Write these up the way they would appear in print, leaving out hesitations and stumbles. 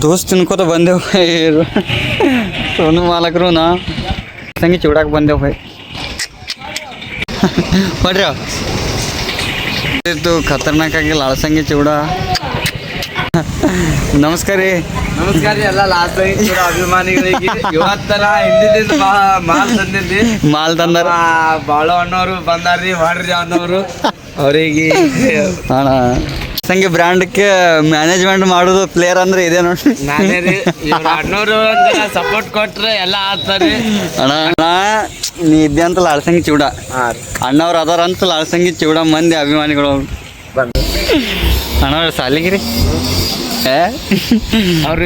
ದೋಸ್ತ್ ತಿನ್ಕೋತ ಬಂದೆವು ಸೋನು ಮಾಲಕರು ನಾ ಸಂಗಿ ಚೂಡಾಕ ಬಂದೆವು ಭಯ್ ಹೊಡ್ರಿ ಇದು ಖತರ್ನಾಕ್ ಆಗಿ ಲಾಳ್ಸಂಗಿ ಚೂಡ ನಮಸ್ಕಾರ ರೀ ನಮಸ್ಕಾರ ರೀ ಎಲ್ಲ ಲಾಸ್ಟ್ ಅಭಿಮಾನಿಗಳಿಗೆ ಇವತ್ತರ ಹಿಂದಿದ್ದು ಮಾಲ್ ತಂದಿದ್ರಿ ಮಾಲ್ ತಂದಾರ ಬಾಳು ಅಣ್ಣವ್ರು ಬಂದಾರ್ರಿ ಮಾಡ್ರಿ ಅನ್ನೋರು ಅವರಿಗೆ ಅಣ್ಣ ಸಂಗಿ ಬ್ರ್ಯಾಂಡ್ಗೆ ಮ್ಯಾನೇಜ್ಮೆಂಟ್ ಮಾಡೋದು ಪ್ಲೇಯರ್ ಅಂದ್ರೆ ಇದೆ ನೋಡಿ ನಾನೇ ರೀ ಇವ್ರ ಅಣ್ಣವ್ರು ಸಪೋರ್ಟ್ ಕೊಟ್ರೆ ಎಲ್ಲ ಆಗ್ತಾರೆ ಅಣ್ಣ ಅಣ್ಣ ನೀ ಇದ್ದೆ ಅಂತ ಲಾಳ್ಸಂಗಿ ಚೂಡ ಅಣ್ಣವ್ರು ಅದಾರ ಅಂತ ಲಾಳ್ಸಂಗಿ ಚೂಡ ಮಂದಿ ಅಭಿಮಾನಿಗಳು ಅಣ್ಣ ಸಾಲಿಗಿರಿ ಅವ್ರು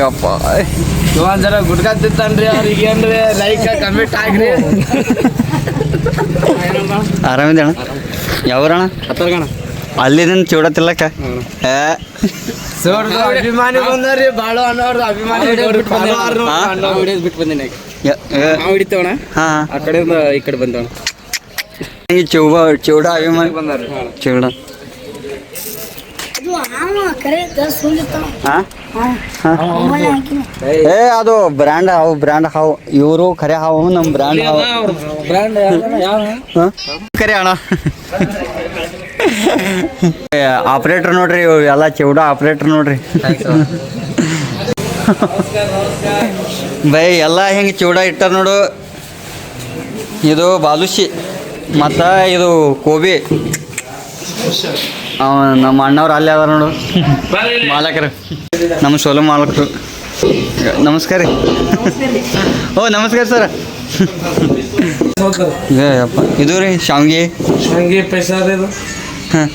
ಯಪ್ಪ ಒಂದ್ ಜರ ಗುಡ್ಕ ತಿಂತಾನ್ರಿ ಅವ್ರಿಗೆ ಏನ್ರಿ ಲೈಕ್ ಕಮೆಂಟ್ ಆಗ್ರಿ ಆರಾಮಿದೆ ಅಣ್ಣ ಯಾವ್ರಣ ಹತ್ತರ್ಗಣ ಅಲ್ಲಿದಿಂದ ಚೂಡ ತಿಲ್ಲಕ್ಕ ಅಭಿಮಾನಿ ಬಂದಾರ್ರಿ ಬಾಳು ಅನ್ನೋರು ಅಭಿಮಾನಿ ಬಿಟ್ಟು ಬಂದಿನಿ ನಾವು ಹಿಡಿತೇವಣ ಹಾ ಆ ಕಡೆಯಿಂದ ಈ ಕಡೆ ಬಂದವಣ ಚೂಡ ಅಭಿಮಾನಿ ಬಂದಾರ ಚೂಡ ಏ ಅದು ಬ್ರ್ಯಾಂಡ್ ಹಾವು ಬ್ರ್ಯಾಂಡ್ ಹಾವು ಇವರು ಖರೆ ಹಾವು ನಮ್ಮ ಬ್ರ್ಯಾಂಡ್ ಹಾವು ಬ್ರ್ಯಾಂಡ್ ಖರೆ ಅಣ್ಣ ಆಪ್ರೇಟರ್ ನೋಡ್ರಿ ಇವು ಎಲ್ಲ ಚೌಡ ಆಪ್ರೇಟರ್ ನೋಡ್ರಿ ಬೈ ಎಲ್ಲ ಹೆಂಗೆ ಚೂಡ ಇಟ್ಟಾರ ನೋಡು ಇದು ಬಾಲುಷಿ ಮತ್ತು ಇದು ಕೋಬಿ ನಮ್ಮ ಅಣ್ಣವ್ರು ಅಲ್ಲಿ ಅದಾರ ನೋಡು ಮಾಲಕರು ನಮ್ಮ ಸೋಲು ಮಾಲಕರು ನಮಸ್ಕಾರ ರೀ ಓ ನಮಸ್ಕಾರ ಸರ್ ಅಪ್ಪ ಇದು ರೀ ಶಾವ್ಗೆ ಶಾವ್ಗೆ ಪೈಸಾ ಇದು ಹಾಂ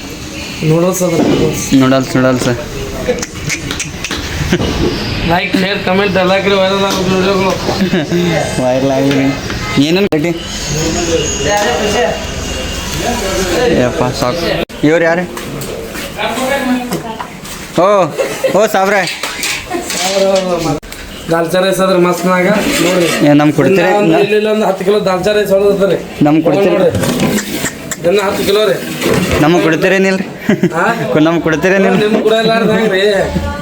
noodles noodles noodles like share comment ಎಲ್ಲ ಹಾಕ್ರಿ ವೈರಲ್ ಆಗೋದು ವಿಡಿಯೋಗಳು ವೈರಲ್ ಆಗಿರಿ ಏನೇನು ರೇಟಿ ಯಪ್ಪ ಸಾಕು ಇವ್ರು ಯಾರು ಓ ಸಾಬ್ರೆ ದಾಲ್ಚಾ ರೈಸ್ ಅದ್ರ ಮಸ್ತ್ನಾಗ ನೋಡಿ ನಮ್ಗೆ ಕೊಡ್ತೀರಿ ಒಂದು 10 ಕಿಲೋ ದಾಲ್ಚಾ ರೈಸ್ ಹೊಡೆದ್ರಿ ನಮ್ಗೆ ಕೊಡ್ತೀರಿ ದಿನ 10 ಕಿಲೋ ರೀ ನಮಗೆ ಕೊಡ್ತೀರೇನಿಲ್ಲ ರೀ ನಮ್ಗೆ ಕೊಡ್ತೀರೇನಿಲ್ಲ ನಿಮ್ಗೆ ಕೂಡ ಎಲ್ಲಾರ್ದಂಗ್ರಿ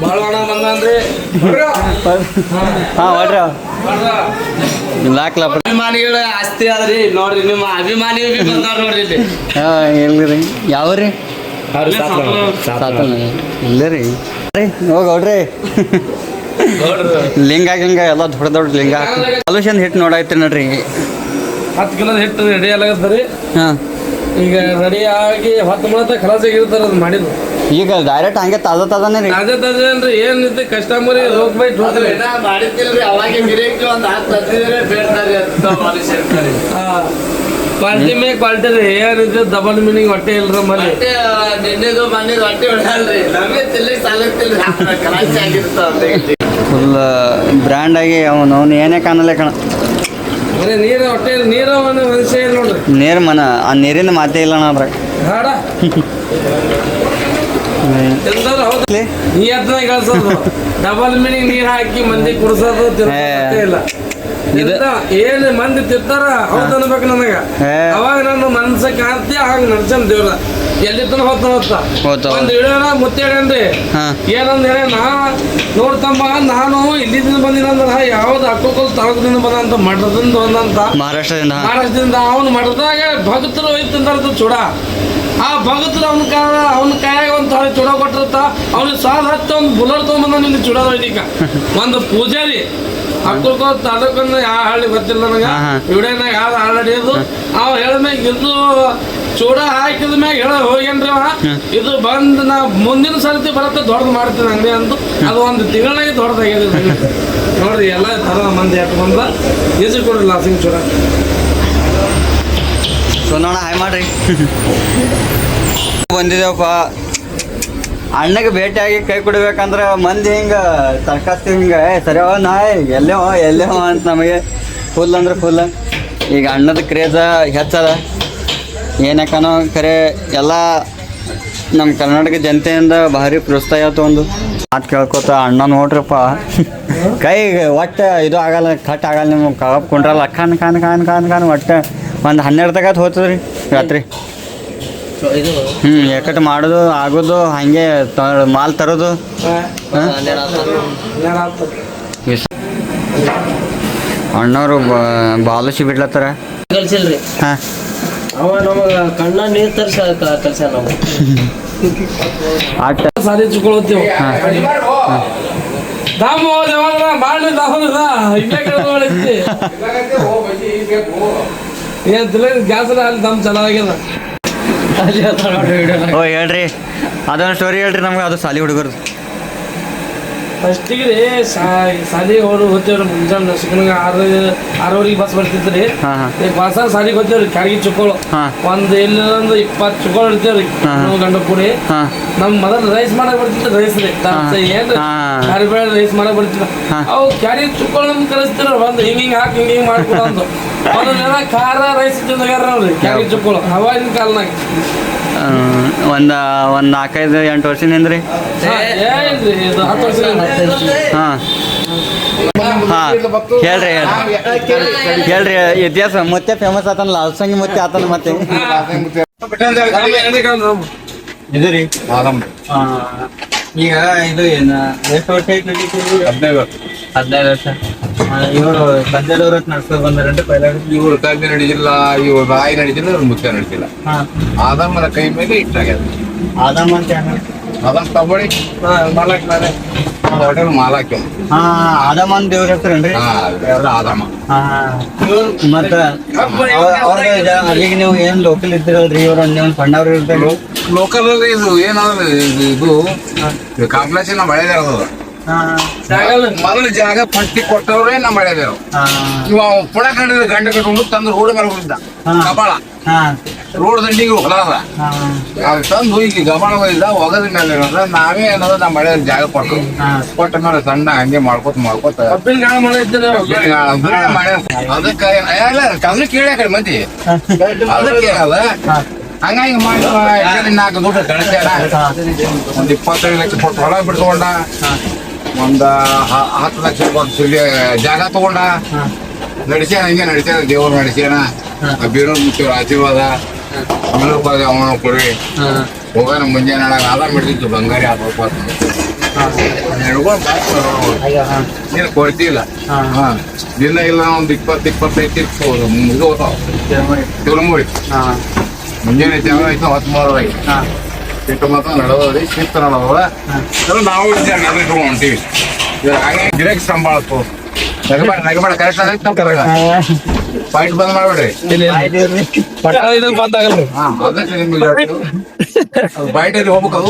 ಭಾಳ ಹಣ ಬಂದ್ರಿ ಹಾಂ ಹೊಡ್ರಿ ಲಾಕ್ಲಪ್ಪ ಅಭಿಮಾನಿಗಳು ಆಸ್ತಿ ಅದ್ರಿ ನೋಡ್ರಿ ನಿಮ್ಮ ಅಭಿಮಾನಿ ಬಂದಾರ ನೋಡ್ರಿ ಇಲ್ಲಿ ಹಾಂ ಎಲ್ಲಿ ಯಾವ ರೀ ಇಲ್ಲ ರೀ ಹೋಗಿ ಹೊಡ್ರಿ ಲಿಂಗ ಗಿಂಗ ಎಲ್ಲ ದೊಡ್ಡ ದೊಡ್ಡ ಲಿಂಗ ಸೊಲ್ಯೂಷನ್ ಹಿಟ್ಟು ನೋಡಾಯ್ತು ನೋಡ್ರಿ 10 ಕಿಲೋ ಹಿಟ್ಟು ರೆಡಿ ಆಗತ್ತರಿ ಹಾಂ ಈಗ ರೆಡಿ ಆಗಿ 10 minutte ಖಲಾಸ್ ಆಗಿರ್ತಾರ ಅದು ಮಾಡಿದ್ದು ಈಗ ಡೈರೆಕ್ಟ್ ಹಂಗೆ ತಾಜಾನೇ ರೀ ತಾಜಾ ಅಂದ್ರೆ ಏನಿದೆ ಕಸ್ಟಮರ್ ಹೋಗ್ಬೇಕು ಹೋಗ್ರಿ ಮಾಡಿದ್ದಿಲ್ರಿ ಅವಾಗೆ ಗಿರಾಕಿ ಒಂದು 10 ತಂದಿದ್ರೆ ಬೇಡ್ತಾರೆ ಕ್ವಾಲಿಟಿ ಮೇ ಕ್ವಾಲಿಟಿ ರೀ ಏನಿದೆ ಡಬಲ್ ಮೀನಿಂಗ್ ಹೊಟ್ಟೆ ಇಲ್ರ ಮನೆ ನಿನ್ನೆದು ಮನೆದು ಹೊಟ್ಟೆ ಹೊಡಲ್ರಿ ನಮಗೆ ತಿನ್ಲಿಕ್ಕೆ ಸಾಲಕ್ತಿಲ್ರಿ ಖಲಾಸಿ ಆಗಿರ್ತಾವ ಫುಲ್ ಬ್ರ್ಯಾಂಡ್ ಆಗಿ ಅವನು ಏನೇ ಕಾಣಲ್ಲ ಕಣ ಬರೀ ನೀರು ಹೊಟ್ಟೆ ನೀರು ಮನುಷ್ಯ ನೋಡ್ರಿ ನೀರು ಮನ ಆ ನೀರಿನ ಮಾತೇ ಇಲ್ಲ ಅದ್ರಾಗ ಹಾಡ ನೀ ಎತ್ತನ ಕಳ್ಸೋದು ಡಬಲ್ ಮೀನಿಂಗ್ ನೀರು ಹಾಕಿ ಮಂದಿ ಕುಡ್ಸೋದು ಇಲ್ಲ ಏನ್ ಮಂದಿ ತಿಂತಾರ ಹೌದ್ ಅನ್ಬೇಕು ನನಗ ಅವಾಗ ನನ್ನ ಮನ್ಸ ಕಾಂತಿ ಹಂಗ ನಡ್ಸನ್ ದೇವ್ರ ಎಲ್ಲಿ ತನ ಹೊತ್ತ ಒಂದ್ ಹಿಡಿಯೋಣ ಮುತ್ತೇಳನ್ರಿ ಏನಂದ ಹೇಳ ನಾ ನೋಡ್ತಮ್ಮ ನಾನು ಇಲ್ಲಿಂದ ಬಂದಿನಂದ್ರ ಯಾವ್ದು ಅಕ್ಕೋಕಲ್ ತಾಲೂಕದಿಂದ ಬಂದ ಅಂತ ಮಠದಿಂದ ಬಂದಂತ ಮಹಾರಾಷ್ಟ್ರದಿಂದ ಅವನು ಮಠದಾಗ ಭಕ್ತರು ಹೋಯ್ತಂತ ಚೂಡ ಆ ಭಗತರು ಅವನ ಕಾಯಾಗ ಒಂದು ಥರ ಚೂಡ ಕೊಟ್ಟಿರ್ತ ಅವ್ನಿಗೆ ಸಾಲ ಹತ್ತು ಒಂದು ಬುಲರ್ ತೊಗೊಂಬಂದ ನಿನ್ನ ಚೂಡ ಹೊಯ್ಲಿಕ್ಕ ಒಂದು ಪೂಜಾರಿ ಅಕ್ಕಲ್ಕೋ ತಾಲೂಕನ್ನ ಯಾವ ಹಳ್ಳಿ ಗೊತ್ತಿಲ್ಲ ನನಗೆ ವಿಡಿಯೋನಾಗ ಯಾವ್ದು ಆಲ್ರೆಡಿ ಅದು ಅವ್ ಹೇಳ್ಮ್ಯಾಗ ಇದು ಚೂಡ ಹಾಕಿದ ಮ್ಯಾಗ ಹೇಳ ಹೋಗ್ಯನ್ರಿ ಅವ ಇದು ಬಂದು ನಾ ಮುಂದಿನ ಸರ್ತಿ ಬರತ್ತೆ ದೊಡ್ಡದು ಮಾಡ್ತೀನಿ ಅಂಗಡಿ ಅಂದು ಅದು ಒಂದು ತಿಂಗಳಾಗಿ ದೊಡ್ಡದಾಗಿದೆ ನೋಡ್ರಿ ಎಲ್ಲ ಥರ ಮಂದಿ ಯಾಕೆ ಬಂದ ಈಜು ಕೊಡ್ರಿ ಲಾಸಿಂಗ್ ಚೂಡ ಸೋನೋಣ ಹಾಯ್ ಮಾಡ್ರಿ ಬಂದಿದ್ದೇವಪ್ಪ ಅಣ್ಣಗೆ ಭೇಟಿಯಾಗಿ ಕೈ ಕೊಡ್ಬೇಕಂದ್ರೆ ಮಂದಿ ಹಿಂಗೆ ತರ್ಕಾಸ್ತೀವಿ ಹಿಂಗೆ ಸರಿ ನಾಯ್ ಎಲ್ಲೇ ಅಂತ ನಮಗೆ ಫುಲ್ ಅಂದ್ರೆ ಫುಲ್ ಈಗ ಅಣ್ಣದ ಕ್ರೇಜ ಹೆಚ್ಚದ ಏನಕ್ಕನೋ ಖರೆ ಎಲ್ಲ ನಮ್ಮ ಕರ್ನಾಟಕ ಜನತೆಯಿಂದ ಭಾರಿ ಪ್ರೋತ್ಸಾಹ ಆಯ್ತು ಒಂದು ಮಾತು ಕೇಳ್ಕೊತ ಅಣ್ಣ ನೋಡ್ರಪ್ಪ ಕೈ ಒಟ್ಟು ಇದು ಆಗಲ್ಲ ಕಟ್ ಆಗಲ್ಲ ನಿಮ್ಗೆ ಕಬಾಬ್ ಕೊಂಡ್ರಲ್ಲ ಖಾನ್ ಒಟ್ಟು ಒಂದು 12 ತಗತ್ ಹೋಗ್ತದೆ ರೀ ರಾತ್ರಿ ಇದು ಎಕಟ್ ಮಾಡೋದು ಆಗೋದು ಹಂಗೆ ಮಾಲ್ ತರೋದು ಅಣ್ಣವರು ಬಾಲುಷಿ ಬಿಡ್ಲತ್ತಾರ ಕಲ್ಸಿಲ್ರಿ ಹಾಂ ಅವ ನಮಗ ಕಣ್ಣ ನೀರ್ ತರ್ಸ ಕಲ್ಸ ನಾವು ಆಟ ಸಾಲಿ ಚುಕೊಳತ್ತೇವ್ ದಾಮ ದೇವರ ಮಾಡಿ ದಾಮದ ಇಲ್ಲೇ ಕೇಳೋಳೈತಿ ಏನ್ ತಿಳಿ ಗ್ಯಾಸ್ ಅಲ್ಲಿ ದಮ್ ಚೆನ್ನಾಗ್ಯದ ಓ ಹೇಳ್ರಿ ಅದೊಂದು ಸ್ಟೋರಿ ಹೇಳ್ರಿ ನಮ್ಗೆ ಅದು ಸಾಲಿ ಹುಡುಗರು ಫಸ್ಟಿಗೆ ರೀ ಸಾಲಿ ಹೋಗ್ತೇವ್ರಿ ಮುಂಜಾನೆ ಸಿಕ್ಕನಾಗ ಆರೂವರೆಗೆ ಬಸ್ ಬರ್ತಿದ್ರಿ ಹಾಂ ಹಾಂ ಈಗ ಬಸ್ ಸಾಲಿಗೆ ಹೋಗ್ತೇವ್ರಿ ಕ್ಯಾಗಿ ಚುಕ್ಕೋಳು ಹಾಂ ಒಂದು ಇಲ್ಲೊಂದು 20 ಚುಕ್ಕೋಳು ಇಡ್ತೇವ್ರಿ ನಾವು ಗಂಡ ಕೂಡಿ ಹಾಂ ನಮ್ ಮೊದಲು ರೈಸ್ ಮಾಡಕ್ ಬರ್ತಿತ್ತು ರೈಸ್ ರೀ ಏನ್ ಕರಿಬೇಳೆ ರೈಸ್ ಮಾಡಕ್ ಬರ್ತಿತ್ತು ಅವು ಕ್ಯಾರಿ ಚುಕ್ಕೋಳು ನಮ್ಗೆ ಕಲಿಸ್ತಿರ ಒಂದು ಹಿಂಗ್ ಹಾಕಿ ಹಿಂಗ್ ಮಾಡ್ಕೊಡ ಅಂತ ಒಂದು ಜನ ಖಾರ ರೈಸ್ ತಿಂದಾರ ನೋಡ್ರಿ ಕ್ಯಾರಿ ಚುಕ್ಕೋಳು ಅವಾಗಿನ ಕಾಲನಾಗ ಒಂದು 4-5-8 ವರ್ಷದಿಂದ ರೀ ಏನ್ರಿ ಇದು 10 ವರ್ಷ ಹಾಂ ಹಾಂ ಹೇಳ್ರಿ ಹೇಳ್ರಿ ಇತಿಹಾಸ ಮತ್ತೆ ಫೇಮಸ್ ಆತನಲ್ಲ ಅಲ್ಸಂಗಿ ಮತ್ತೆ ಆತನ ಮತ್ತೆ ಇದು ರೀ ಈಗ ಇದು ಏನು ಎಷ್ಟು ವರ್ಷ ಐತೆ ನಡೀತೀವಿ 15 ವರ್ಷ ಇವರು ತಂದೆಯವರು ನಡ್ಸ್ಕೊಂಡು ಬಂದಾರಂటే ಪೈಲ ಇವ್ರು ತಂದೆ ನಡೀತಿಲ್ಲ ಇವ್ರು ಬಾಯಿ ನಡೀತಿಲ್ಲ ಇವ್ರು ಮುಖ್ಯ ನಡೀತಿಲ್ಲ ಆದಮ್ಮನ ಕೈ ಮೇಲೆ ಇಟ್ಟಾಗ್ಯದ ಆದಮ್ ಅಂತ ಅದನ್ನ ತಗೊಳ್ಳಿ ಮಾಲಕ್ ಮೇಲೆ ಹೋಟೆಲ್ ಮಾಲಕ್ ಆದಮ್ ಅಂತ ದೇವ್ರ ಹೆಸರೇನ್ರಿ ಆದಮ್ಮ ಮತ್ತ ಈಗ ನೀವು ಏನ್ ಲೋಕಲ್ ಇದ್ದೀರಲ್ರಿ ಇವ್ರ ನೀವು ಸಣ್ಣವ್ರು ಇರ್ತಾರೆ ಲೋಕಲ್ ಇದು ಏನಂದ್ರೆ ಇದು ಕಾಂಪ್ಲೆಕ್ಸ್ ನಮ್ಮ ಬೆಳೆದಿರೋದು ಮೊದಲು ಜಾಗ ಪಟ್ಟಿ ಕೊಟ್ಟವ್ರೆ ನಮ್ಮ ಬೆಳೆದೇವು ಇವ ಪುಣ ಕಂಡಿದ್ರೆ ಗಂಡ ಕಟ್ಕೊಂಡು ತಂದು ರೋಡ್ ಮೇಲೆ ಹೋಗಿದ್ದ ಕಪಾಳ ರೋಡ್ ದಂಡಿಗೆ ಹೊಲದ ಅದು ತಂದು ಈಗ ಗಮನ ಹೋಗಿದ್ದ ಒಗದ ಮೇಲೆ ಇರೋದ ನಾವೇ ಏನದ ನಮ್ಮ ಮಳೆ ಜಾಗ ಕೊಟ್ಟ ಮೇಲೆ ಸಣ್ಣ ಹಂಗೆ ಮಾಡ್ಕೋತ ಅದಕ್ಕೆ ಕದ್ರಿ ಕೇಳಿ ಕಡೆ ಮಂದಿ ಅದಕ್ಕೆ ಅದ ಹಂಗಾಗಿ ಮಾಡಿ 4 ದುಡ್ಡು ಕಳಿಸ್ಯಾರ ಒಂದು 25 ಲಕ್ಷ ಕೊಟ್ಟು ಹೊಲ ಬಿಡ್ಕೊಂಡ ಒಂದ 10 ಲಕ್ಷ ಕೊಟ್ಟು ಜಾಗ ತಗೊಂಡ ನಡೆಸ್ಯಾನ ಹಂಗೆ ನಡೆಸ್ಯಾನ ದೇವ್ರು ನಡೆಸ್ಯಾನ ಬೀರೋರ್ ಮುಖ್ಯವ್ರ ಆಶೀರ್ವಾದ ಅವನ ಕೊಡಿ ಹೋಗೋಣ ಮುಂಜಾನೆ ಆಧಾರ್ ಬಿಡ್ತಿತ್ತು ಬಂಗಾರಿ ನೀನು ಕೊಡ್ತಿಲ್ಲ ದಿನ ಇಲ್ಲ ಒಂದು 20-25 ಮುಗಿದು ಹೋಗ್ತಾವ ತಿರುಮುರಿ ಮುಂಜಾನೆ ಜಾಗ ಆಯ್ತು 13 ಸಿಟ್ಟು ಮಾತ್ರ ನಡೆದೋದ್ರಿ ಶಿಸ್ತು ನಡೆದವ ನಾವು ಹೊಂಟೀವಿ ಹಾಗೆ ಗಿರಾಕಿ ಸಂಭಾಳತ್ತು ನಗಬೇಡ ಕರೆಕ್ಟ್ ಆಗೈತೆ ಫೈಟ್ ಬಂದ್ ಮಾಡ್ಬೇಡ್ರಿ ಬಂದಾಗಲ್ರಿ ಅದಕ್ಕೆ ನಿಮ್ಗೆ ಬೈಟಲ್ಲಿ ಹೋಗ್ಬೇಕು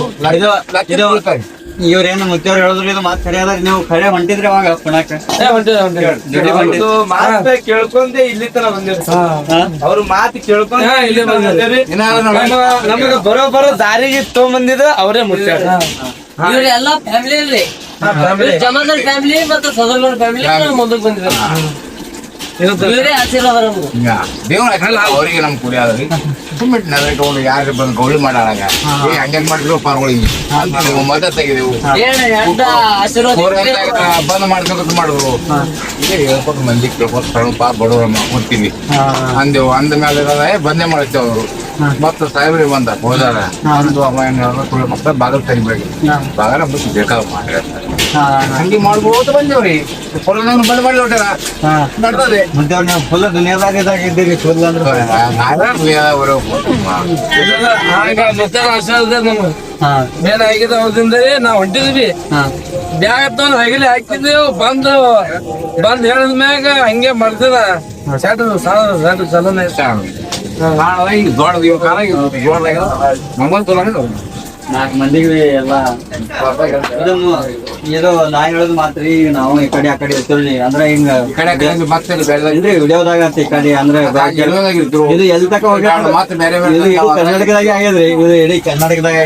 ಇವ್ರೇನು ಮುತ್ತವ್ರು ಹೇಳಿದ್ರು ಇದು ಮಾತು ಸರಿ ಅದ ನೀವು ಖರೆ ಹೊಂಟಿದ್ರಿ ಅವಾಗ ಪುಣಾಕ ಮಾತು ಕೇಳ್ಕೊಂಡೆ ಇಲ್ಲಿ ತನ ಬಂದಿರ ಅವ್ರ ಮಾತು ಕೇಳ್ಕೊಂಡೆ ಇಲ್ಲಿ ಬಂದಿರಿ ನಮಗ ಬರೋ ದಾರಿಗೆ ತಗೊಂಬಂದಿದ ಅವರೇ ಮುಚ್ಚ ಇವ್ರೆಲ್ಲ ಫ್ಯಾಮಿಲಿ ಅಲ್ರಿ ಜಮಾದಾರ್ ಫ್ಯಾಮಿಲಿ ಮತ್ತು ಸದರ್ಗೌಡ ಫ್ಯಾಮಿಲಿ ಮುಂದಕ್ಕೆ ಬಂದಿದ್ದಾರೆ ಇವರೇ ಆಶೀರ್ವಾದ ನಮ್ಗೆ ದೇವ್ರ ಅವ್ರಿಗೆ ನಮ್ ಕುಡಿಯಾದ್ರಿ ಸುಮ್ಮನೆ ನಗರ ಇಟ್ಕೊಂಡು ಯಾರು ಬಂದು ಗೌಳಿ ಮಾಡಾಗ ಹಂಗೆ ಮಾಡಿದ್ರು ಪಾರ್ಗಳಿಗೆ ಮದ ತೆಗೆದೆವು ಬಂದ್ ಮಾಡ್ಕೋತ ಮಾಡಿದ್ರು ಹೇಳ್ಕೊತ ಮಂದಿ ಕೇಳ್ಕೊತ ಸಣ್ಣ ಪಾರ್ ಬಡವ್ರಮ್ಮ ಕೊಡ್ತೀವಿ ಅಂದೇವು ಅಂದ ಮೇಲೆ ಬಂದೇ ಮಾಡ್ತೇವೆ ಅವರು ಮತ್ತ ಸಾಹೇಬ್ರಿಗೆ ಬಂದ ಹೋದಾರ ಒಂದು ಮಕ್ಕಳ ಬಾಗಲ್ ತೆಗಿಬೇಡಿ ಬಾಗಲ ಬಿಟ್ಟು ಬೇಕಾದ ಮಾಡಿರ್ತಾರೆ ಹಂಗೆ ಮಾಡ್ಬೋದು ಬಂದೇವ್ರಿ ಹೊಲನವ್ರು ಬಂದ್ ಮಾಡಿ ಹೊಟ್ಟಾರ ನಡ್ತದೆ ಮುದ್ದವ್ರು ನೀವು ಫುಲ್ ದುನಿಯಾದಾಗ ಇದಾಗಿದ್ದೀರಿ ಫುಲ್ ಅಂದ್ರೆ ಏನಾಗಿದೆ ಅವ್ರದಿಂದಲೇ ನಾವ್ ಹೊಂಟಿದ್ವಿ ಬ್ಯಾಗ್ ತಗೊಂಡ್ ಹಗಲಿ ಹಾಕಿದ್ದೇವು ಬಂದ್ ಹೇಳಿದ ಮ್ಯಾಗ ಹಂಗೆ ಮಾಡ್ತದ ಚಲನೆ ದೊಡ್ಡ ನಮ್ಮಲ್ಲಿ 4 ಮಂದಿಗೆ ಎಲ್ಲ ಇದು ನಾ ಹೇಳೋದು ಮಾತ್ರ ಈಗ ನಾವು ಈ ಕಡೆ ಆ ಕಡೆ ಇರ್ತೀವಿ ಅಂದ್ರೆ ಹಿಂಗ ಇಲ್ರಿ ವಿಡಿಯೋದಾಗ ಅಂತ ಈ ಕಡೆ ಅಂದ್ರೆ ಇದು ಎಲ್ಲಿ ತಕ ಹೋಗಿ ಇದು ಕರ್ನಾಟಕದಾಗೆ ಆಗ್ಯದ್ರಿ ಇದು ಇಡೀ ಕರ್ನಾಟಕದಾಗ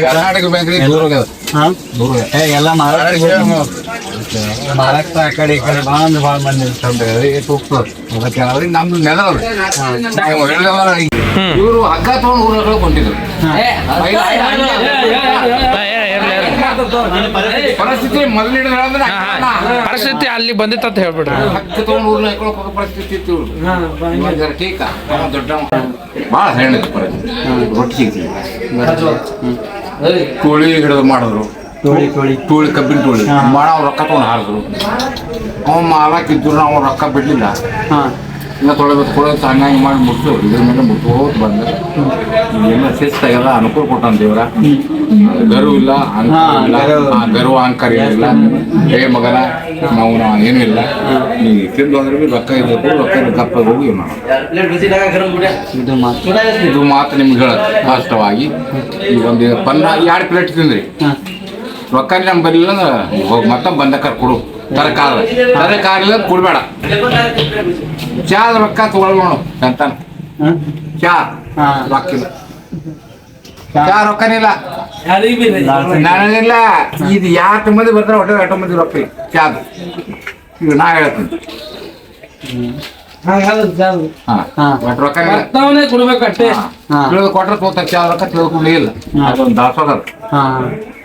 ಎಲ್ಲ ಮಹಾರಾಷ್ಟ್ರ ಆ ಕಡೆ ಈ ಕಡೆ ಭಾಳ ಮಂದಿ ನಮ್ದು ನೆಲವ್ರಿ ಇವರು ಹಗ್ಗ ತಗೊಂಡು ಊರ ಕೊಂಡಿದ್ರು ಪರಿಸ್ಥಿತಿ ಪರಿಸ್ಥಿತಿ ಅಲ್ಲಿ ಬಂದಿತ್ತ ಅಂತ ಹೇಳ್ಬಿಡ್ರಿ ಹಗ್ಗ ತಗೊಂಡು ಊರ್ನ ಹಾಕೊಳ್ಳೋ ಪರಿಸ್ಥಿತಿ ಇತ್ತು ಟೀಕ ದೊಡ್ಡ ಭಾಳ ಹೇಳಿದ್ರು ರೊಟ್ಟಿ ಸಿಗ್ತೀವಿ ಕೋಳಿ ಹಿಡಿದು ಮಾಡಿದ್ರು, ಟೋಳಿ ಕಬ್ಬಿನ ಟೋಳಿ ಮಾಡ ಅವ್ರು ರೊಕ್ಕ ತೊಗೊಂಡು ಹಾರಿದ್ರು. ಅವ ಮಾಲಾಕಿದ್ರು ನಾವು ರೊಕ್ಕ ಬಿಡ್ಲಿಲ್ಲ. ಇನ್ನ ತೊಗೊಳೋದು ಹಂಗಾಗಿ ಮಾಡಿ ಮುಟ್ತು. ಇದ್ರ ಮೇಲೆ ಮುಟ್ಕೋದು ಬಂದ ಎಲ್ಲ ಶಿಸ್ತಾಗೆಲ್ಲ ಅನುಕೂಲ ಕೊಟ್ಟಾನ ದೇವ್ರ. ಗರು ಇಲ್ಲ, ಗರ್ವ ಅಹಂಕಾರ ಏನಿಲ್ಲ. ಹೇ ಮಗನ ನಾವು ಏನೂ ಇಲ್ಲ, ನೀವು ತಿಂದು ಅಂದ್ರೆ ಭೀ ರೊಕ್ಕ ಇರಬೇಕು, ರೊಕ್ಕ ಕಪ್ಪ ಹೋಗಿ ಇದು ಮಾತು ನಿಮ್ಗೆ ಹೇಳೋದು ವಾಸ್ತವವಾಗಿ. ಈಗ ಒಂದು 2 ಪ್ಲೇಟ್ ತಿಂದ್ರಿ, ರೊಕ್ಕ ನಮ್ಮ ಬರಲಿಲ್ಲ ಅಂದ್ರೆ ಹೋಗಿ ಮತ್ತೆ ಬಂದಕ್ಕಾರ ಕೊಡು. ತರಕಾರಿ ಕೊಡ್ಬೇಡ. ಚಾದ ರೊಕ್ಕ ತಗೊಳ್ಬೋಣ ಅಂತ ಚಾ ರೊಕ್ಕಿಲ್ಲ, ಚಾ ರೊಕ್ಕನಿಲ್ಲ ನನಗಿಲ್ಲ. ಇದು 2 ಮಂದಿ ಬರ್ತಾರೆ, ಹೊಟ್ಟೆ 2 ಮಂದಿ ರೊಕ್ಕ ಚಾದ. ಈಗ ನಾ ಹೇಳ್ತೀನಿ ತಿಳಿದು ಕೊಟ್ರೆ ತೋತಾರೆ ಚಾ ರೊಕ್ಕ, ತಿಳಿದುಕೊಂಡೇ ಇಲ್ಲ. ಅದೊಂದು ದಾಸೋಗ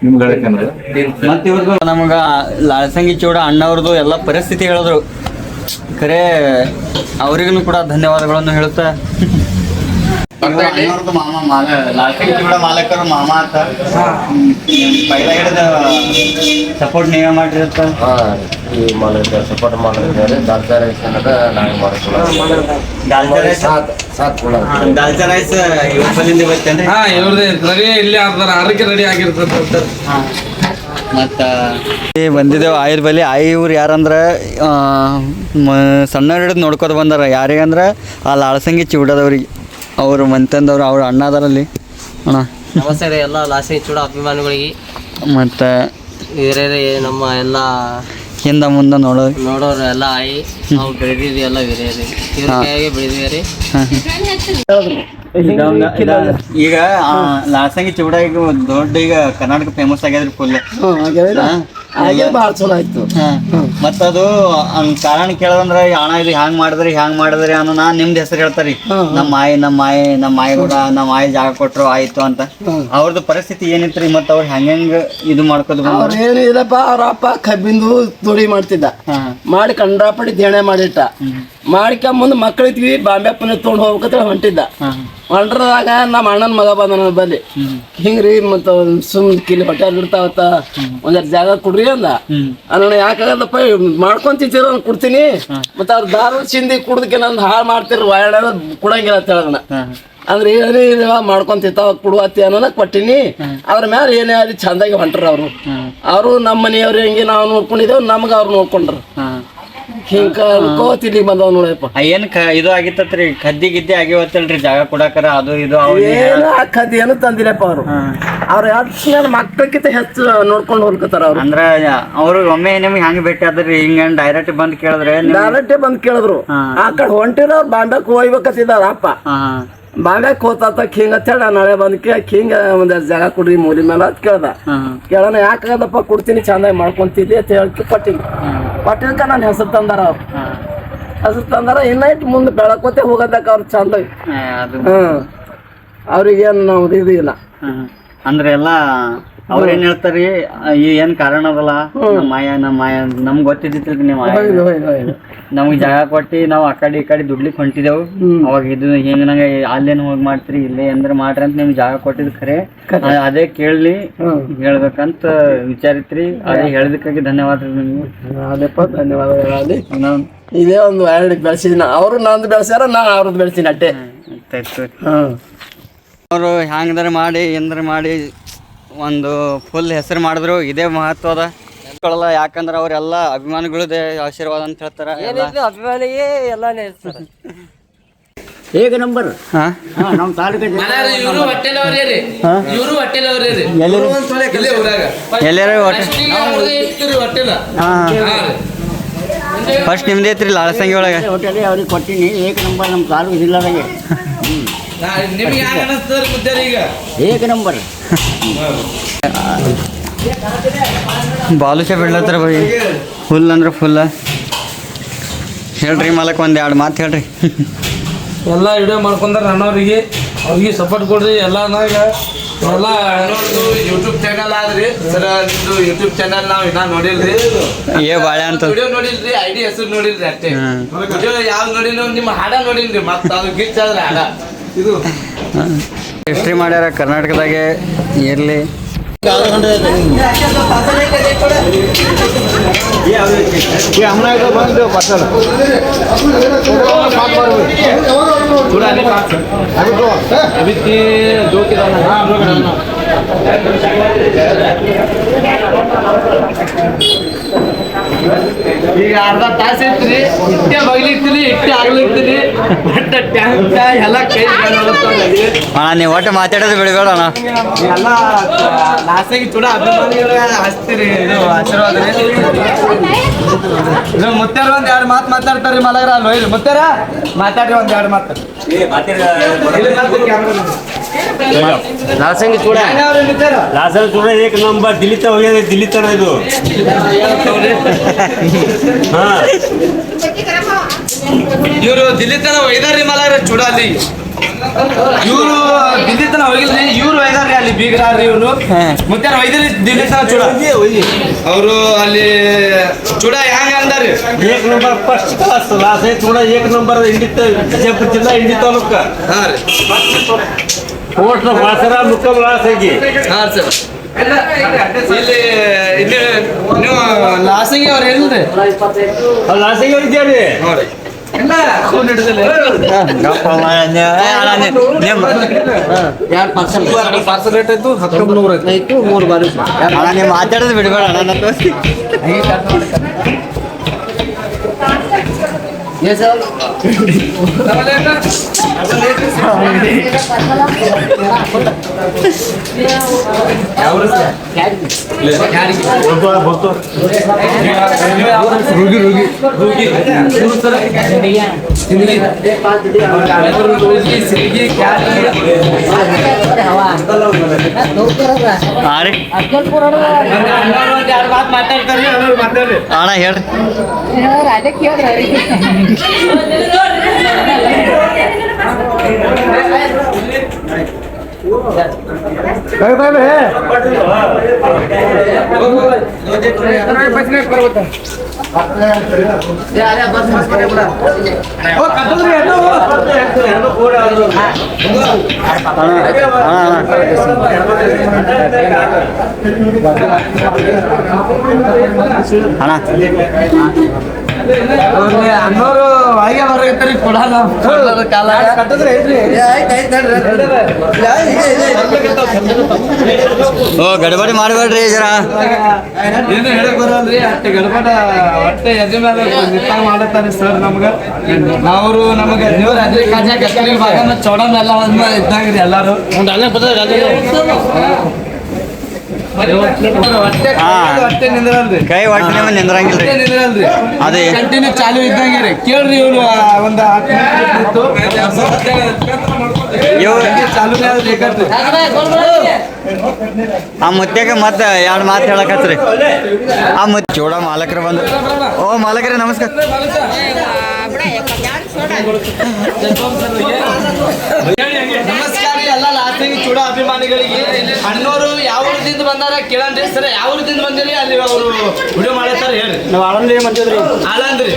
ನಿಮ್ಗೆ ಹೇಳಕ್ಕಂದ್ರೆ. ಮತ್ತೆ ಇವ್ರದ್ದು ನಮಗ ಲಾಳಸಂಗಿ ಚೂಡ ಅಣ್ಣವ್ರದ್ದು ಎಲ್ಲ ಪರಿಸ್ಥಿತಿ ಹೇಳಿದ್ರು. ಖರೆ ಅವರಿಗೂ ಕೂಡ ಧನ್ಯವಾದಗಳನ್ನು ಹೇಳುತ್ತಾ ಅಣ್ಣವ್ರದ್ದು ಮಾಮ ಲಾಳಸಂಗಿ ಚೂಡ ಮಾಲಕರು ಮಾಮ ಅಂತ ಪೈಲ ಹಿಡಿದ ಸಪೋರ್ಟ್ ನೀವೇ ಮಾಡಿರತ್ತ. ಸಪೋರ್ಟ್ ಮಾಡಿದ್ದಾರೆ. ದಾಲ್ಚಾ ರೈಸ್ ಅನ್ನೋದು ನಾವೇ ಮಾಡ್ಕೊಳ್ಳೋದು. ದಾಲ್ಚಾ ರೈಸ್ ಇವ್ರ ಬಲ್ಲಿಂದ ಬರ್ತೇನೆ. ಇವ್ರದೇ ರೆಡಿ ಇಲ್ಲಿ ಆರೋಗ್ಯ ರೆಡಿ ಆಗಿರ್ತದೆ. ಮತ್ತು ಬಂದಿದ್ದೇವೆ ಆಯುರ್ ಬಲಿ. ಇವ್ರು ಯಾರಂದ್ರೆ ಸಣ್ಣ ಹಿಡಿದು ನೋಡ್ಕೊತ ಬಂದಾರ. ಯಾರಿಗಂದ್ರೆ ಆ ಲಾಳಸಂಗಿ ಚಿವಡದವ್ರಿಗೆ ಅವರು ಮಂತಂದವ್ರು ಅವ್ರ ಅಣ್ಣ ಅದಾರಲ್ಲಿ ಅಣ್ಣ. ನಮಸ್ತೆ ರೀ ಎಲ್ಲ ಲಾಸಿಂಗ್ ಚೂಡ ಅಭಿಮಾನಿಗಳಿಗೆ. ಮತ್ತು ಹಿರಿಯರೇ ನಮ್ಮ ಎಲ್ಲ ಹಿಂದೆ ಮುಂದೆ ನೋಡೋರು ಎಲ್ಲ ಆಯಿ ನಾವು ಬೆಳೆದಿದ್ವಿ ಎಲ್ಲ ಹಿರಿಯರಿ ಇವ್ರ ಕೈಯಾಗೆ ಬೆಳೆದಿವಿ ರೀ. ಈಗ ಲಾಳಸಂಗಿ ಚಿವಡ ಈಗ ದೊಡ್ಡ ಈಗ ಕರ್ನಾಟಕ ಫೇಮಸ್ ಆಗ್ಯದ್ರಿ ಫುಲ್. ಭಾಳ ಚಲೋ ಆಯ್ತು. ಮತ್ತದು ಕಾರಣ ಕೇಳದಂದ್ರ ಅಣ್ಣ ಇದು ಹ್ಯಾಂಗ್ ಮಾಡಿದ್ರಿ ಅನ್ನೋ ನಿಮ್ದು ಹೆಸರು ಹೇಳ್ತಾರಿ. ನಮ್ಮ ಮಾಯಿ ಕೂಡ ನಮ್ಮ ಮಾಯಿ ಜಾಗ ಕೊಟ್ರು ಆಯ್ತು ಅಂತ. ಅವ್ರದ್ದು ಪರಿಸ್ಥಿತಿ ಏನಿತ್ರಿ? ಮತ್ತ ಅವ್ರು ಹೆಂಗ ಇದು ಮಾಡ್ಕೋದು? ಅವ್ರ ಏನು ಇಲ್ಲಪ್ಪ, ಅವ್ರ ಅಪ್ಪ ಕಬ್ಬಿಂದು ತೊಡಿ ಮಾಡ್ತಿದ್ದ, ಮಾಡಿ ಕಂಡ್ರಾಪಡಿ ದೇಣೆ ಮಾಡಿಟ್ಟ. ಮಾಡ್ಕೊಂಬಂದು ಮಕ್ಕಳಿದ್ವಿ ಬಾಂಬೆ ಪುಣ್ಯ ತೊಗೊಂಡು ಹೋಗ್ಬೇಕಂತ ಹೊಂಟಿದ್ದ. ಹೊಂಟ್ರದಾಗ ನಮ್ಮ ಅಣ್ಣನ ಮಗ ಬಂದ ನನ್ನ ಬಲ್ಲಿ. ಹಿಂಗ್ರಿ ಮತ್ತ ಸುಮ್ ಕಿಲಿ ಹೊಟ್ಟೆ ಇರ್ತಾವತ್ತ ಒಂದೆರಡು ಜಾಗ ಕೊಡ್ರಿ ಅಂದ. ಅಣ್ಣ ಯಾಕಾಗಲ್ಲಪ್ಪ ಮಾಡ್ಕೊಂತಿದ್ದೀರ ಕೊಡ್ತೀನಿ, ಮತ್ತ ಅವ್ರ ದಾರು ಚಿಂದಿ ಕುಡ್ದಕ್ಕೆ ನಂದು ಹಾಳು ಮಾಡ್ತಿರ್ ವಾಡ ಕೊಡಂಗಿಲ್ಲ ಅಂತ ಹೇಳೋಣ. ಅಂದ್ರೆ ಏನೇ ಮಾಡ್ಕೊಂತಿರ್ತಾವ ಕೊಡುವತ್ತಿ ಅನ್ನೋನ ಕೊಟ್ಟಿನಿ. ಅವ್ರ ಮ್ಯಾಲ ಏನೇ ಅಲ್ಲಿ ಚಂದಾಗಿ ಹೊಂಟ್ರ ಅವರು ನಮ್ಮ ಮನೆಯವ್ರು ಹೆಂಗೆ ನಾವು ನೋಡ್ಕೊಂಡಿದ್ದೇವ್, ನಮ್ಗ ಅವ್ರು ನೋಡ್ಕೊಂಡ್ರು. ಹಿಂಗ ಅನ್ಕೋತಿಲ್ಲಿ ಬಂದವ್ ನೋಡಪ್ಪ. ಏನ್ ಇದು ಆಗಿತ್ತತ್ರಿ? ಕದ್ದಿ ಗಿದ್ದಿ ಆಗಿವತ್ತಲ್ರಿ ಜಾಗ ಕೊಡಾಕರ ಅದು ಇದು? ಏನು ಕದ್ದಿ ಏನು ತಂದಿಲ್ಲಪ್ಪ ಅವ್ರು. ಅವ್ರ ಎರಡು ಮಕ್ಕಳಕ್ಕಿಂತ ಹೆಚ್ಚು ನೋಡ್ಕೊಂಡು ಹೋಗ್ತಾರ ಅವ್ರು. ಅಂದ್ರ ಅವ್ರು ಒಮ್ಮೆ ನಿಮ್ಗೆ ಹೆಂಗ್ ಭೇಟಿ ಆದ್ರಿ? ಹಿಂಗ ಡೈರೆಕ್ಟ್ ಬಂದ್ ಕೇಳಿದ್ರೆ? ಡೈರೆಕ್ಟೇ ಬಂದ್ ಕೇಳಿದ್ರು. ಆ ಕಡೆ ಹೊಂಟಿರ ಅವ್ರು ಬಾಂಬೆಕ್ ಹೋಗ್ಬೇಕತ್ತಿದಾರ ಅಪ್ಪ. ಬಾಂಬೆಕ್ ಹೋತಾತ ಹಿಂಗ ಅಂತೇಳಿ ನಾಳೆ ಬಂದ್ ಹಿಂಗ ಒಂದೆರಡು ಜಾಗ ಕೊಡ್ರಿ ಮೂಲಿ ಮೇಲೆ ಅಂತ ಕೇಳ್ದ. ಕೇಳೋಣ ಯಾಕಾಗದಪ್ಪ ಕೊಡ್ತೀನಿ ಚಂದಾಗಿ ಮಾಡ್ಕೊಂತಿದ್ದಿ ಅಂತ ಹೇಳಿ ಕೊಟ್ಟಿನಿ. ಕೊಟ್ಟಿದ್ಕ ನಾನು ಹೆಸರು ತಂದಾರ ಅವ್ರು. ಹೆಸರು ತಂದಾರ ಇನ್ನೈಟ್ ಮುಂದೆ ಬೆಳಕೋತೆ ಹೋಗೋದಕ್ಕ ಅವ್ರು ಚಂದಾಗಿ. ಅವ್ರಿಗೇನು ನಾವು ಇದು ಇಲ್ಲ. ಅಂದ್ರೆ ಎಲ್ಲ ಅವ್ರೇನ್ ಹೇಳ್ತಾರಿ? ಏನ್ ಕಾರಣ ಅದಲ್ಲ ನಮ್ಮ ಮಾಯ ನಮ್ಗೆ ಗೊತ್ತಿದ್ದಿತ್ರಿ ನೀವು ನಮ್ಗೆ ಜಾಗ ಕೊಟ್ಟಿ ನಾವು ಆ ಕಡೆ ಈ ಕಡೆ ದುಡ್ಲಿಕ್ಕೆ ಹೊಂಟಿದೆವು. ಅವಾಗ ಇದು ಹಿಂಗ ನಂಗೆ ಅಲ್ಲೇನು ಹೋಗಿ ಮಾಡ್ತೀರಿ ಇಲ್ಲೇ ಅಂದ್ರೆ ಮಾಡ್ರಿ ಅಂತ ನಿಮ್ಗೆ ಜಾಗ ಕೊಟ್ಟಿದ್ ಖರೆ. ಅದೇ ಕೇಳಲಿ ಹೇಳ್ಬೇಕಂತ ವಿಚಾರಿತ್ರಿ. ಅದೇ ಹೇಳದಕ್ಕಾಗಿ ಧನ್ಯವಾದ ನಿಮ್ಗೆ. ಅದಪ್ಪ ಧನ್ಯವಾದಗಳಲ್ಲಿ. ಇದೇ ಒಂದು 2 ಬೆಳೆಸಿದ ಅವರು ನಂದು ಬೆಳೆಸ್ಯಾರ, ನಾನು ಅವ್ರದ್ದು ಬೆಳೆಸಿನ ಅಟ್ಟೆ. ಅವರು ಹ್ಯಾಂಗಂದ್ರೆ ಮಾಡಿ ಎಂದ್ರೆ ಮಾಡಿ ಒಂದು ಫುಲ್ ಹೆಸರು ಮಾಡಿದ್ರು. ಇದೇ ಮಹತ್ವದ ಯಾಕಂದ್ರೆ ಅವರೆಲ್ಲ ಅಭಿಮಾನಿಗಳದೇ ಆಶೀರ್ವಾದ ಅಂತ ಹೇಳ್ತಾರ. ಅಭಿಮಾನಿಗೆ ಎಲ್ಲಾನೇ ಇರ್ತಾರೆ. ಹೇಗ ನಂಬರ್ ನಮ್ಮ ತಾಲೂಕು ಇವರು ಹೊಟ್ಟೆಲವರೇ ರೀ, ಇವರು ಹೊಟ್ಟೆಲವರೇ ರೀ. ಎಲ್ಲರೂ ಹೊಟ್ಟೆಲ ಫಸ್ಟ್ ನಿಮ್ದು ಐತ್ರಿ ಲಾಳಸಂಗಿ ಒಳಗೆ ಹೋಟೆಲ್ ಅವ್ರಿಗೆ ಕೊಟ್ಟಿನಿ. ಏಕ ನಂಬರ್ ನಮ್ಮ ತಾಲೂಕು ಜಿಲ್ಲಾದಾಗೆ ನಿಮ್ಗೆ ಯಾಕೆ ಅನಿಸ್ತದ್ರಿ ಮುದ್ದಾರಿ? ಈಗ ಏಕ ನಂಬರ್ ಬಾಲುಷ ಬಿಡ್ಲತ್ತಾರ ಬೈ ಫುಲ್ ಅಂದ್ರೆ ಫುಲ್. ಹೇಳ್ರಿ ಮಾಲಕ್ ಒಂದು 2 ಮಾತು ಹೇಳ್ರಿ. ಎಲ್ಲ ವಿಡಿಯೋ ಮಾಡ್ಕೊಂಡ್ರ ನನ್ನವ್ರಿಗೆ ಅವ್ರಿಗೆ ಸಪೋರ್ಟ್ ಕೊಡ್ರಿ. ಎಲ್ಲನಾಗ ಎಲ್ಲ ಯೂಟ್ಯೂಬ್ ಚಾನಲ್ ಆದ್ರಿ ಸರ. ನಿಮ್ದು ಯೂಟ್ಯೂಬ್ ಚಾನಲ್ ನಾವು ಇನ್ನ ನೋಡಿಲ್ರಿ. ಬಾಳೆ ಅಂತ ವಿಡಿಯೋ ನೋಡಿಲ್ರಿ, ಐಡಿ ಹೆಸರು ನೋಡಿಲ್ರಿ ಅಷ್ಟೇ. ವಿಡಿಯೋ ಯಾವ್ದು ನೋಡಿಲ್ಲ, ನಿಮ್ಮ ಹಾಡ ನೋಡಿಲ್ರಿ. ಮತ್ತೆ ಅದು ಗಿಚ್ ಆದ್ರೆ ಹಾಡ ಇದು ಹಿಸ್ಟ್ರಿ ಮಾಡ್ಯಾರ ಕರ್ನಾಟಕದಾಗೆ ಇರಲಿ. ಈಗ ಅರ್ಧ ತಾಸು ಇರ್ತೀರಿ, ಇಟ್ಟೆ ಬಗ್ಲಿರ್ತೀರಿ, ಇಟ್ಟೆ ಆಗ್ಲಿರ್ತೀರಿ, ಬಟ್ ಟ್ಯಾಂಕ್ ಎಲ್ಲ ಕೈ ಅಣ್ಣ ನೀವು ಒಟ್ಟು ಮಾತಾಡೋದು ಬಿಡಬೇಡ ಅಣ್ಣ. ಎಲ್ಲ ಲಾಸ್ಟಾಗಿ ಚೂಡ ಅಭಿಮಾನಿಗಳ ಹಚ್ತೀರಿ. ಇದು ಆಶೀರ್ವಾದ ಇದು ಮುತ್ತಾರ ಒಂದ್ ಎರಡು ಮಾತು ಮಾತಾಡ್ತಾರ್ರಿ ಮಲಗ್ರ ಅಲ್ವ ಇಲ್ಲಿ ಮುತ್ತಾರ ಮಾತಾಡ್ರಿ ಒಂದ್ ಎರಡು ಮಾತು. ಲಾಸಂಗಿ ಚೂಡ ಲಾಸಂಗಿ ಚೂಡ ಏಕ ನಂಬರ್ ದಿಲ್ಲಿ ತ ಹೋಗ್ಯದ, ದಿಲ್ಲಿ ತರ ಇದು. ಹಾ ಇವರು ದಿಲ್ಲಿ ತನ ಒಯ್ದಾರ್ರಿ ಮಲಾರ ಚೂಡ ಅಲ್ಲಿ. ಇವರು ದಿಲ್ಲಿ ತನ ಹೋಗಿಲ್ರಿ, ಇವ್ರು ಒಯ್ದಾರ್ರಿ ಅಲ್ಲಿ ಬೀಗ್ರಾರ್ರಿ ಇವ್ರು. ಮತ್ತೆ ಒಯ್ದ್ರಿ ದಿಲ್ಲಿ ತನ ಚೂಡ. ಅವರು ಅಲ್ಲಿ ಚೂಡ ಹ್ಯಾಂಗ ಅಂದಾರಿ ಏಕ ನಂಬರ್ ಫಸ್ಟ್ ಕ್ಲಾಸ್ ಲಾಸಂಗಿ ಚೂಡ ಏಕ ನಂಬರ್ ಇಂಡಿತ ವಿಜಯಪುರ ಜಿಲ್ಲಾ ಇಂಡಿ ತಾಲೂಕ. ಹಾ ರೀ ಕೋಟ್ರ ವಾಸರ ಮುಕ್ಕಂ ಲಾಸಂಗಿ. ಹಾ ಸರ್. ಇಲ್ಲಿ ಇಲ್ಲಿ ನೀವು ಲಾಸಂಗಿ ಅವ್ರು ಎಲ್ರಿ ಲಾಸಂಗಿ ಹೋಗಿದ್ದೀರಿ ನೋಡಿ ಎಲ್ಲ ಫೋನ್ ಹಿಡಿದಿಲ್ಲ. ಪಾರ್ಸಲ್ ರೇಟ್ ಆಯ್ತು 1900 ಆಯ್ತು 3 ಬಾರಿ. ಅಣ್ಣ ನೀವು ಮಾತಾಡೋದು ಬಿಡಬೇಡ ಅಣ್ಣ. ನಾನು ತೋರಿಸಿ ಅಣ್ಣ ಹೇಳ್ರಿ. ಅನ್ನೋರು ಒಳಗೆ ಬರತ್ತಾರೆ ಕೊಡಲ್ಲ ಕಾಲ ಓ ಗಡಬಡಿ ಮಾಡಬೇಡ್ರಿ ಜರ. ಏನು ಹೇಳಕ್ ಬರಲ್ರಿ ಅಷ್ಟೇ ಗಡಬಡ ಹೊಟ್ಟೆ ಎದೆ ಮೇಲೆ ನಿರ್ಧಾರ ಮಾಡತ್ತಾರೆ ಸರ್. ನಮ್ಗೆ ಅವರು ನಮಗೆ ದೇವ್ರ ಅದ್ರ ಕಾಜ ಕತ್ತರಿ ಭಾಗನ ಚೌಡನ್ ಎಲ್ಲ ಇದ್ದಂಗ್ರಿ ಎಲ್ಲಾರು ಹೊಟ್ಟೆ ನಿಂದ್ರಲ್ರಿ, ಕೈ ಒಟ್ಟು ನಿಮ್ಮ ನಿಂದ್ರಂಗಿಲ್ರಿ. ಹೊಟ್ಟೆ ನಿಂದ್ರಲ್ರಿ, ಅದೇ ಕಂಟಿನ್ಯೂ ಚಾಲು ಇದ್ದಂಗೆ ರೀ. ಕೇಳ್ರಿ ಇವ್ರು ಒಂದು 10 ನಿಮಿಷ ಚಾಲೂನೇ ಆದ್ರಿ ಬೇಕಾದ್ರಿ. ಆ ಮುತ್ಯಾಗ ಮತ್ತೆ 2 ಮಾತು ಹೇಳಕತ್ರಿ. ಆ ಮುತ್ ಚೂಡ ಮಾಲಕರು ಬಂದು. ಓ ಮಾಲಕರೇ ನಮಸ್ಕಾರ. ನಮಸ್ಕಾರ ಎಲ್ಲ ಲಾಸಂಗಿ ಚೂಡ ಅಭಿಮಾನಿಗಳಿಗೆ. ಅಣ್ಣೋರು ಯಾವ ಊರದಿಂದ ಬಂದಾರ ಕೇಳನ್ರಿ ಸರ್. ಯಾವ ಊರದಿಂದ ಬಂದಿರಿ ಅಲ್ಲಿ ಅವರು ವಿಡಿಯೋ ಮಾಡತ್ತಾರ ಹೇಳ್ರಿ. ನಾವು ಆಳಂದ್ರಿ ಬಂದಿದ್ರಿ. ಆಳಂದ್ರಿ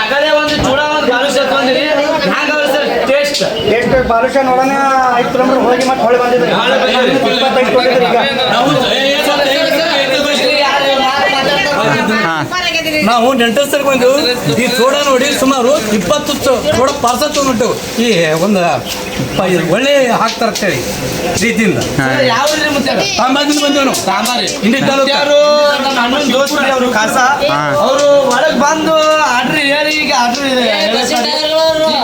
ಆಗಲೇ ಒಂದು ಚೂಡ ಒಂದು ಬಾಲುಷ ಬಂದಿರಿ. ಹ್ಯಾಂಗ ಅವ್ರಿ ಸರ್ ಟೇಸ್ಟ್? ಎಷ್ಟು ಬಾಲುಷ ನೋಡೋಣ 5 ಕಿಲೋಮೀಟರ್ ಹೋಗಿ ಮತ್ತೆ ಹೊಳೆ ಬಂದಿದ್ರಿ. 25 ಕೊಟ್ಟಿದ್ರಿ ಈಗ. ನಾವು ನೆಂಟಸ್ತರಿಗೆ ಬಂದು ಈ ಚೋಡ ನೋಡಿ ಸುಮಾರು 20 ಚೋಡ ಪಾರ್ಸಲ್ ತೊಗೊಂಡು ಈ ಒಂದು ಒಳ್ಳೆ ಹಾಕ್ತಾರ ಅಂತೇಳಿ ರೀತಿಯಿಂದ ಯಾವ ತಾಂಬಾದಿಂದ ಬಂದೇವು. ಸಾಂಬಾರಿ ಇಂಡಿ ತಾಲೂಕು ನಮ್ಮ ಅಣ್ಣನ ದೋಸ್ತ್ರಿ ಅವರು ಕಾಸ. ಅವರು ಒಳಗ್ ಬಂದು ಆರ್ಡ್ರ್ ಹೇಳಿ ಈಗ ಆರ್ಡ್ರ್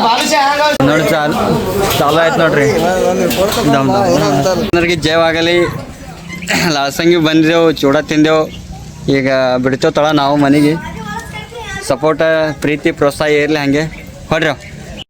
ಬಾಲುಷ ಹ್ಯಾಂಗ ನೋಡಿ ಚಾಲು ಆಯ್ತು ನೋಡ್ರಿ. ಎಲ್ಲರಿಗೆ ಜಯವಾಗಲಿ. ಲಾಸಂಗಿ ಬಂದಿದ್ದೆವು, ಚೂಡ ತಿಂದೆವು. ಈಗ ಬಿಡ್ತೇವೆ ತಳ ನಾವು ಮನೆಗೆ. ಸಪೋರ್ಟ ಪ್ರೀತಿ ಪ್ರೋತ್ಸಾಹ ಇರಲಿ ಹಾಗೆ ಹೊಡ್ರಿ.